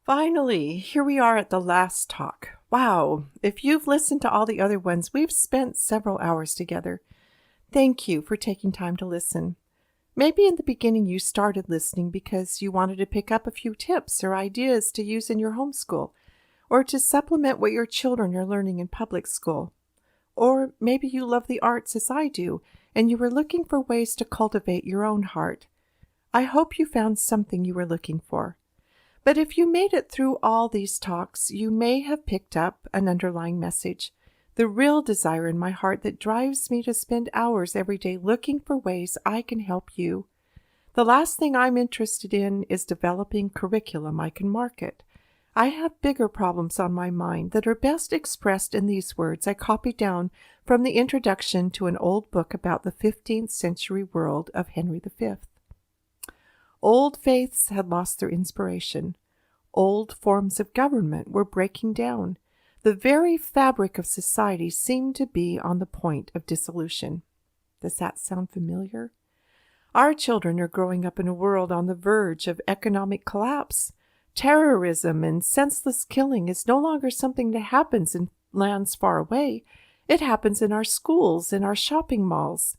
Finally, here we are at the last talk. Wow, if you've listened to all the other ones, we've spent several hours together. Thank you for taking time to listen. Maybe in the beginning you started listening because you wanted to pick up a few tips or ideas to use in your homeschool, or to supplement what your children are learning in public school. Or maybe you love the arts as I do, and you were looking for ways to cultivate your own heart. I hope you found something you were looking for. But if you made it through all these talks, you may have picked up an underlying message, the real desire in my heart that drives me to spend hours every day looking for ways I can help you. The last thing I'm interested in is developing curriculum I can market. I have bigger problems on my mind that are best expressed in these words I copied down from the introduction to an old book about the 15th century world of Henry V. Old faiths had lost their inspiration. Old forms of government were breaking down. The very fabric of society seemed to be on the point of dissolution. Does that sound familiar? Our children are growing up in a world on the verge of economic collapse. Terrorism and senseless killing is no longer something that happens in lands far away. It happens in our schools, in our shopping malls.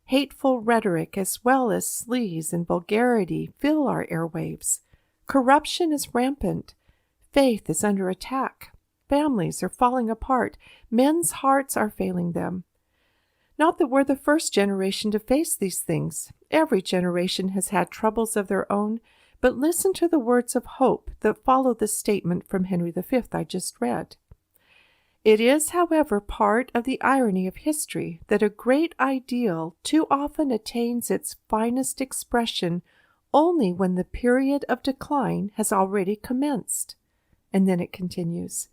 Hateful rhetoric as well as sleaze and vulgarity fill our airwaves. Corruption is rampant. Faith is under attack. Families are falling apart. Men's hearts are failing them. Not that we're the first generation to face these things. Every generation has had troubles of their own, but listen to the words of hope that follow the statement from Henry V I just read. It is, however, part of the irony of history that a great ideal too often attains its finest expression only when the period of decline has already commenced. And then it continues.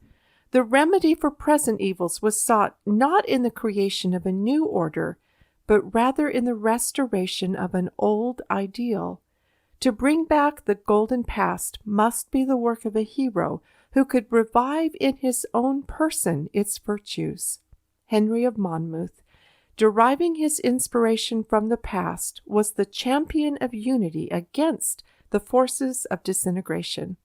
The remedy for present evils was sought not in the creation of a new order, but rather in the restoration of an old ideal. To bring back the golden past must be the work of a hero who could revive in his own person its virtues. Henry of Monmouth, deriving his inspiration from the past, was the champion of unity against the forces of disintegration.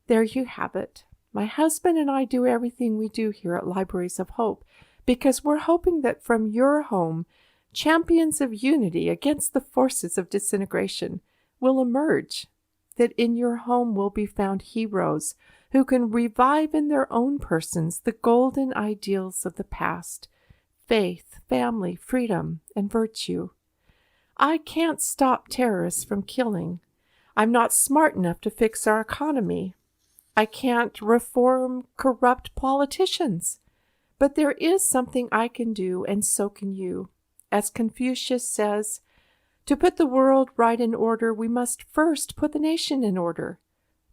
There you have it. My husband and I do everything we do here at Libraries of Hope because we're hoping that from your home, champions of unity against the forces of disintegration will emerge, that in your home will be found heroes who can revive in their own persons the golden ideals of the past, faith, family, freedom, and virtue. I can't stop terrorists from killing. I'm not smart enough to fix our economy. I can't reform corrupt politicians. But there is something I can do, and so can you. As Confucius says, to put the world right in order, we must first put the nation in order.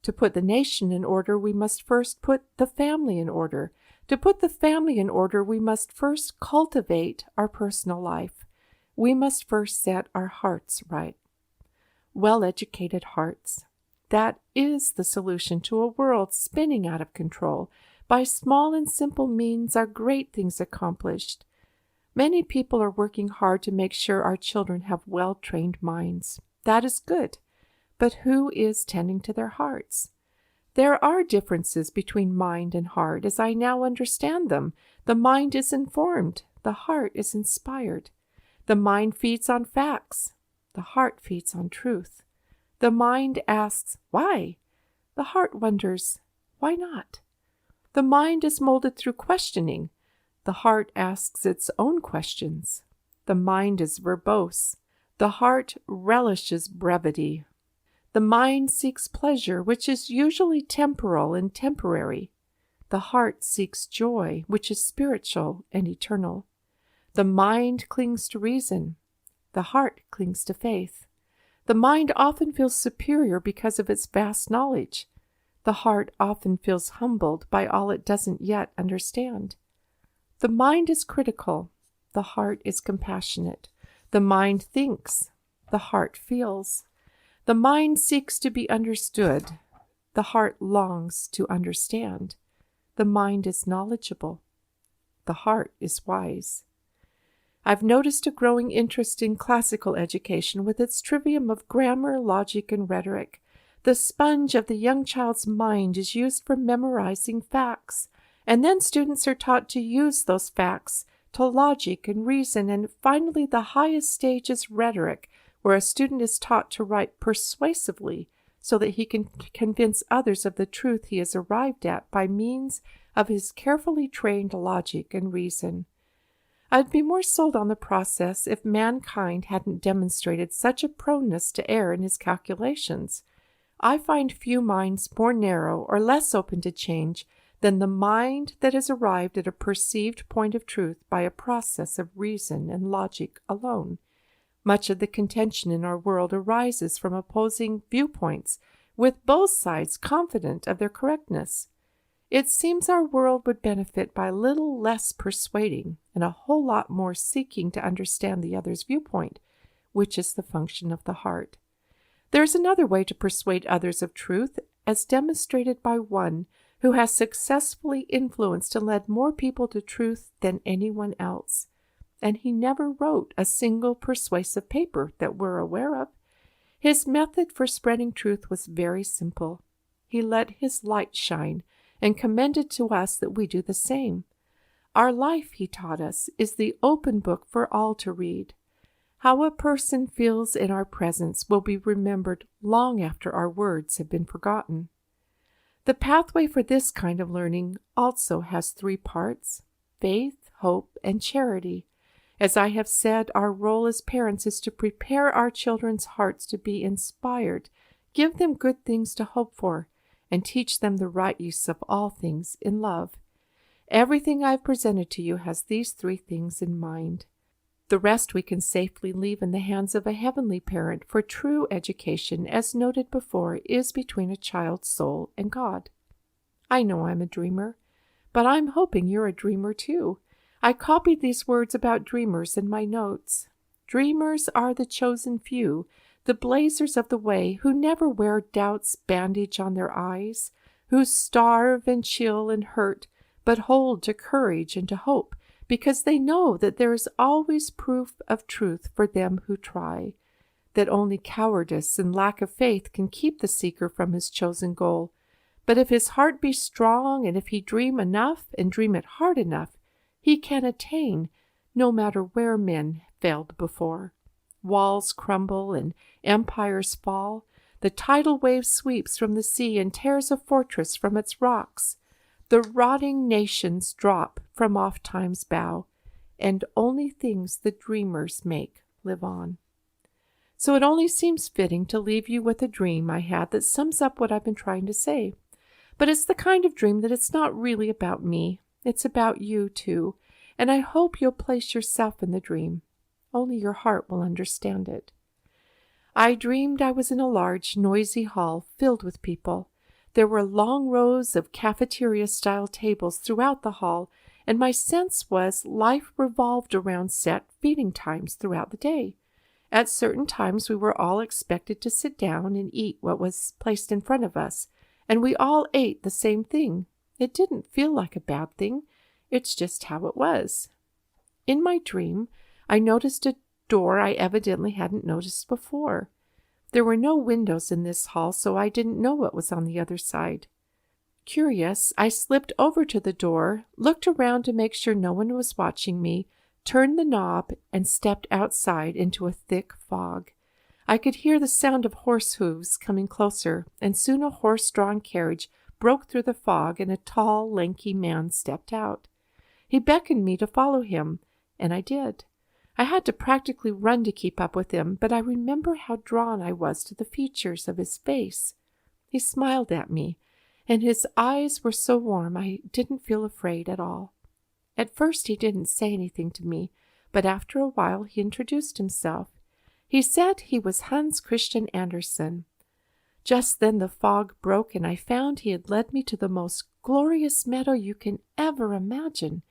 To put the nation in order, we must first put the family in order. To put the family in order, we must first cultivate our personal life. We must first set our hearts right. Well-educated hearts. That is the solution to a world spinning out of control. By small and simple means are great things accomplished. Many people are working hard to make sure our children have well-trained minds. That is good. But who is tending to their hearts? There are differences between mind and heart, as I now understand them. The mind is informed. The heart is inspired. The mind feeds on facts. The heart feeds on truth. The mind asks, why? The heart wonders, why not? The mind is molded through questioning. The heart asks its own questions. The mind is verbose. The heart relishes brevity. The mind seeks pleasure, which is usually temporal and temporary. The heart seeks joy, which is spiritual and eternal. The mind clings to reason. The heart clings to faith. The mind often feels superior because of its vast knowledge. The heart often feels humbled by all it doesn't yet understand. The mind is critical. The heart is compassionate. The mind thinks. The heart feels. The mind seeks to be understood. The heart longs to understand. The mind is knowledgeable. The heart is wise. I've noticed a growing interest in classical education with its trivium of grammar, logic, and rhetoric. The sponge of the young child's mind is used for memorizing facts, and then students are taught to use those facts to logic and reason, and finally the highest stage is rhetoric, where a student is taught to write persuasively so that he can convince others of the truth he has arrived at by means of his carefully trained logic and reason. I'd be more sold on the process if mankind hadn't demonstrated such a proneness to error in his calculations. I find few minds more narrow or less open to change than the mind that has arrived at a perceived point of truth by a process of reason and logic alone. Much of the contention in our world arises from opposing viewpoints, with both sides confident of their correctness. It seems our world would benefit by a little less persuading and a whole lot more seeking to understand the other's viewpoint, which is the function of the heart. There is another way to persuade others of truth, as demonstrated by one who has successfully influenced and led more people to truth than anyone else. And he never wrote a single persuasive paper that we're aware of. His method for spreading truth was very simple. He let his light shine and commended to us that we do the same. Our life, he taught us, is the open book for all to read. How a person feels in our presence will be remembered long after our words have been forgotten. The pathway for this kind of learning also has 3 parts: faith, hope, and charity. As I have said, our role as parents is to prepare our children's hearts to be inspired, give them good things to hope for, and teach them the right use of all things in love. Everything I've presented to you has these 3 things in mind. The rest we can safely leave in the hands of a heavenly parent, for true education, as noted before, is between a child's soul and God. I know I'm a dreamer, but I'm hoping you're a dreamer too. I copied these words about dreamers in my notes. Dreamers are the chosen few, the blazers of the way, who never wear doubt's bandage on their eyes, who starve and chill and hurt, but hold to courage and to hope, because they know that there is always proof of truth for them who try, that only cowardice and lack of faith can keep the seeker from his chosen goal. But if his heart be strong, and if he dream enough and dream it hard enough, he can attain, no matter where men failed before. Walls crumble and empires fall. The tidal wave sweeps from the sea and tears a fortress from its rocks. The rotting nations drop from off time's bow, and only things the dreamers make live on. So it only seems fitting to leave you with a dream I had that sums up what I've been trying to say. But it's the kind of dream that it's not really about me. It's about you, too, and I hope you'll place yourself in the dream. Only your heart will understand it. I dreamed I was in a large, noisy hall filled with people. There were long rows of cafeteria-style tables throughout the hall, and my sense was life revolved around set feeding times throughout the day. At certain times we were all expected to sit down and eat what was placed in front of us, and we all ate the same thing. It didn't feel like a bad thing. It's just how it was. In my dream, I noticed a door I evidently hadn't noticed before. There were no windows in this hall, so I didn't know what was on the other side. Curious, I slipped over to the door, looked around to make sure no one was watching me, turned the knob, and stepped outside into a thick fog. I could hear the sound of horse hooves coming closer, and soon a horse-drawn carriage broke through the fog, and a tall, lanky man stepped out. He beckoned me to follow him, and I did. I had to practically run to keep up with him, but I remember how drawn I was to the features of his face. He smiled at me, and his eyes were so warm I didn't feel afraid at all. At first he didn't say anything to me, but after a while he introduced himself. He said he was Hans Christian Andersen. Just then the fog broke, and I found he had led me to the most glorious meadow you can ever imagine.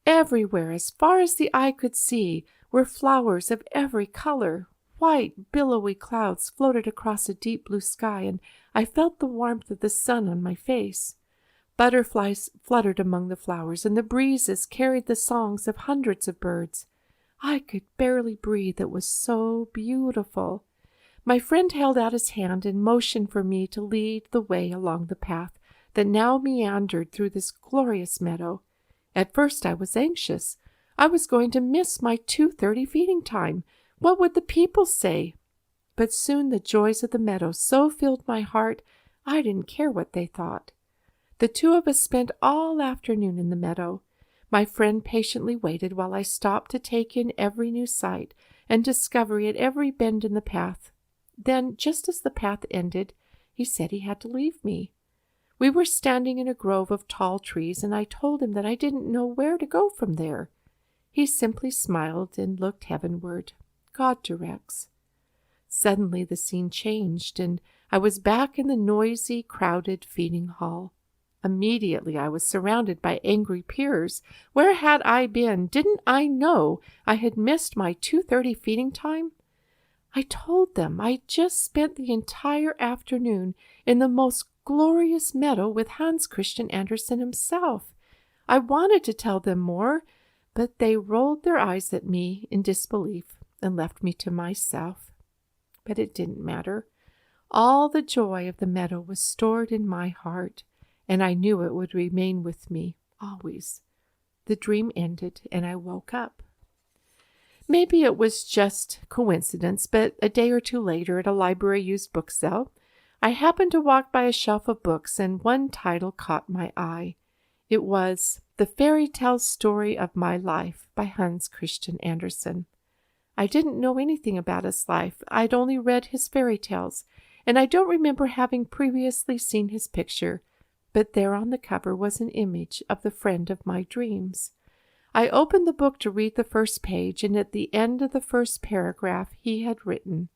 Everywhere, as far as the eye could see, were flowers of every color. White, billowy clouds floated across a deep blue sky, and I felt the warmth of the sun on my face. Butterflies fluttered among the flowers, and the breezes carried the songs of hundreds of birds. I could barely breathe, it was so beautiful. My friend held out his hand and motioned for me to lead the way along the path that now meandered through this glorious meadow. At first I was anxious. I was going to miss my 2:30 feeding time. What would the people say? But soon the joys of the meadow so filled my heart, I didn't care what they thought. The two of us spent all afternoon in the meadow. My friend patiently waited while I stopped to take in every new sight and discovery at every bend in the path. Then, just as the path ended, he said he had to leave me. We were standing in a grove of tall trees, and I told him that I didn't know where to go from there. He simply smiled and looked heavenward. God directs. Suddenly the scene changed, and I was back in the noisy, crowded feeding hall. Immediately I was surrounded by angry peers. Where had I been? Didn't I know I had missed my 2:30 feeding time? I told them I just spent the entire afternoon in the most glorious meadow with Hans Christian Andersen himself. I wanted to tell them more, but they rolled their eyes at me in disbelief and left me to myself. But it didn't matter. All the joy of the meadow was stored in my heart, and I knew it would remain with me always. The dream ended, and I woke up. Maybe it was just coincidence, but a day or two later at a library used book sale, I happened to walk by a shelf of books, and one title caught my eye. It was The Fairy Tale Story of My Life by Hans Christian Andersen. I didn't know anything about his life. I'd only read his fairy tales, and I don't remember having previously seen his picture, but there on the cover was an image of the friend of my dreams. I opened the book to read the first page, and at the end of the first paragraph he had written,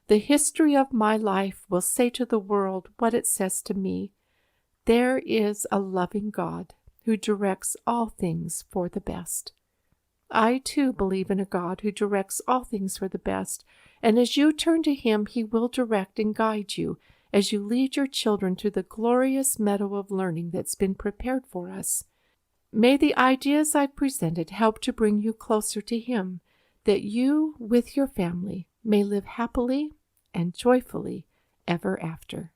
"The history of my life will say to the world what it says to me. There is a loving God who directs all things for the best." I, too, believe in a God who directs all things for the best, and as you turn to him, he will direct and guide you as you lead your children through the glorious meadow of learning that's been prepared for us. May the ideas I've presented help to bring you closer to him, that you, with your family, may live happily and joyfully ever after.